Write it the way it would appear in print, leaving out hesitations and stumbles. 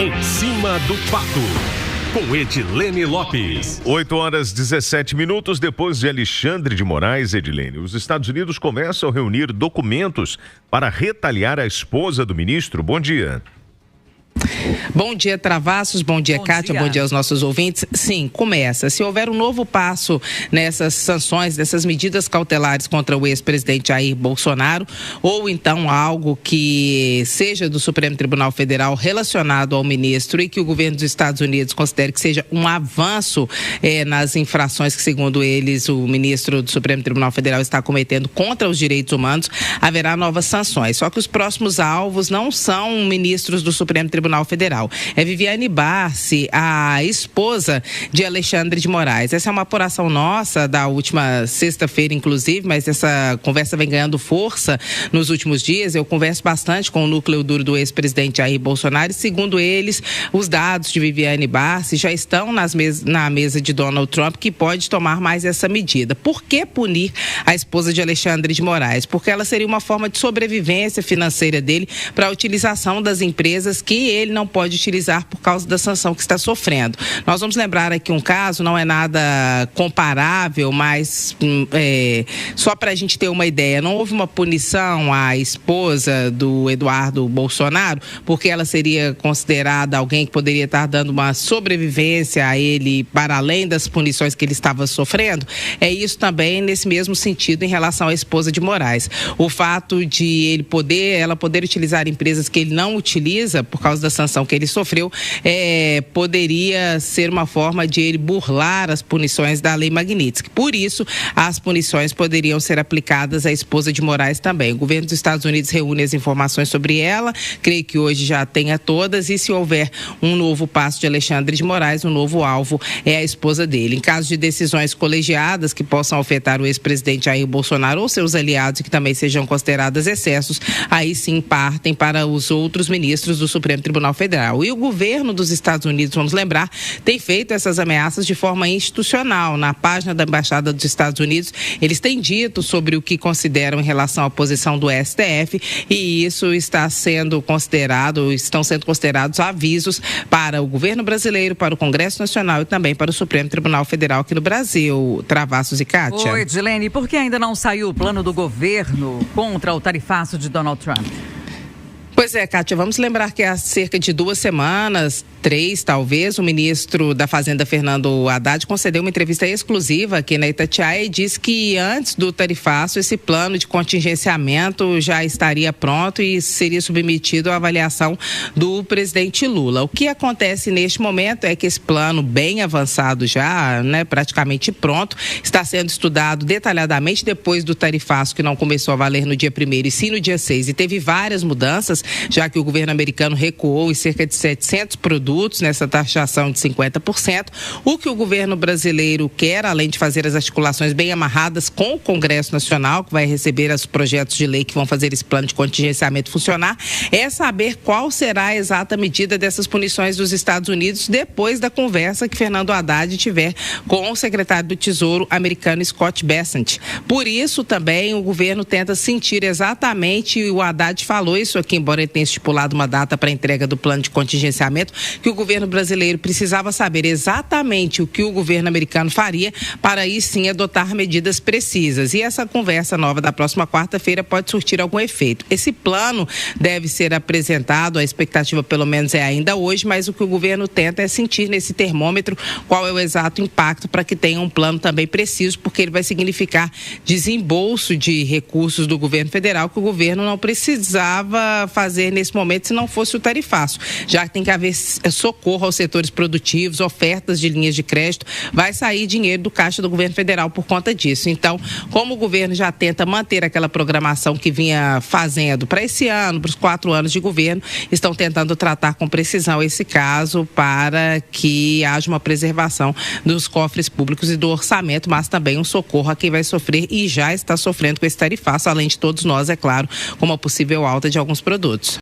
Em cima do fato, com Edilene Lopes. 8h17, depois de Alexandre de Moraes, Edilene, os Estados Unidos começam a reunir documentos para retaliar a esposa do ministro. Bom dia. Bom dia, Travassos, bom dia, Kátia, bom dia aos nossos ouvintes. Sim, começa. Se houver um novo passo nessas sanções, dessas medidas cautelares contra o ex-presidente Jair Bolsonaro, ou então algo que seja do Supremo Tribunal Federal relacionado ao ministro e que o governo dos Estados Unidos considere que seja um avanço nas infrações que, segundo eles, o ministro do Supremo Tribunal Federal está cometendo contra os direitos humanos, haverá novas sanções. Só que os próximos alvos não são ministros do Supremo Tribunal Federal. É Viviane Barsi, a esposa de Alexandre de Moraes. Essa é uma apuração nossa da última sexta-feira, inclusive, mas essa conversa vem ganhando força nos últimos dias. Eu converso bastante com o núcleo duro do ex-presidente Jair Bolsonaro e, segundo eles, os dados de Viviane Barsi já estão na mesa de Donald Trump, que pode tomar mais essa medida. Por que punir a esposa de Alexandre de Moraes? Porque ela seria uma forma de sobrevivência financeira dele para a utilização das empresas que ele não pode utilizar por causa da sanção que está sofrendo. Nós vamos lembrar aqui um caso, não é nada comparável, mas só para a gente ter uma ideia, não houve uma punição à esposa do Eduardo Bolsonaro, porque ela seria considerada alguém que poderia estar dando uma sobrevivência a ele para além das punições que ele estava sofrendo. É isso também nesse mesmo sentido em relação à esposa de Moraes. O fato de ela poder utilizar empresas que ele não utiliza por causa da sanção que ele sofreu, poderia ser uma forma de ele burlar as punições da Lei Magnitsky. Por isso, as punições poderiam ser aplicadas à esposa de Moraes também. O governo dos Estados Unidos reúne as informações sobre ela, creio que hoje já tenha todas, e se houver um novo passo de Alexandre de Moraes, o novo alvo é a esposa dele. Em caso de decisões colegiadas que possam afetar o ex-presidente Jair Bolsonaro ou seus aliados, que também sejam consideradas excessos, aí sim partem para os outros ministros do Supremo Tribunal Federal. E o governo dos Estados Unidos, vamos lembrar, tem feito essas ameaças de forma institucional. Na página da Embaixada dos Estados Unidos, eles têm dito sobre o que consideram em relação à posição do STF, e isso estão sendo considerados avisos para o governo brasileiro, para o Congresso Nacional e também para o Supremo Tribunal Federal aqui no Brasil. Travassos e Kátia. Oi, Edilene, por que ainda não saiu o plano do governo contra o tarifaço de Donald Trump? Pois é, Kátia, vamos lembrar que há cerca de 2 semanas, 3 talvez, o ministro da Fazenda, Fernando Haddad, concedeu uma entrevista exclusiva aqui na Itatiaia e disse que antes do tarifaço, esse plano de contingenciamento já estaria pronto e seria submetido à avaliação do presidente Lula. O que acontece neste momento é que esse plano, bem avançado já, praticamente pronto, está sendo estudado detalhadamente depois do tarifaço, que não começou a valer no dia 1º e sim no dia 6, e teve várias mudanças, já que o governo americano recuou em cerca de 700 produtos nessa taxação de 50%. O que o governo brasileiro quer, além de fazer as articulações bem amarradas com o Congresso Nacional, que vai receber os projetos de lei que vão fazer esse plano de contingenciamento funcionar, é saber qual será a exata medida dessas punições dos Estados Unidos depois da conversa que Fernando Haddad tiver com o secretário do Tesouro americano, Scott Bessent. Por isso também o governo tenta sentir exatamente, o Haddad falou isso aqui, embora ele tenha estipulado uma data para a entrega do plano de contingenciamento, que o governo brasileiro precisava saber exatamente o que o governo americano faria para aí sim adotar medidas precisas. E essa conversa nova da próxima quarta-feira pode surtir algum efeito. Esse plano deve ser apresentado, a expectativa pelo menos é ainda hoje, mas o que o governo tenta é sentir nesse termômetro qual é o exato impacto para que tenha um plano também preciso, porque ele vai significar desembolso de recursos do governo federal que o governo não precisava fazer nesse momento se não fosse o tarifaço, já que tem que haver socorro aos setores produtivos, ofertas de linhas de crédito, vai sair dinheiro do caixa do governo federal por conta disso. Então, como o governo já tenta manter aquela programação que vinha fazendo para esse ano, para os 4 anos de governo, estão tentando tratar com precisão esse caso para que haja uma preservação dos cofres públicos e do orçamento, mas também um socorro a quem vai sofrer e já está sofrendo com esse tarifaço, além de todos nós, é claro, com uma possível alta de alguns produtos.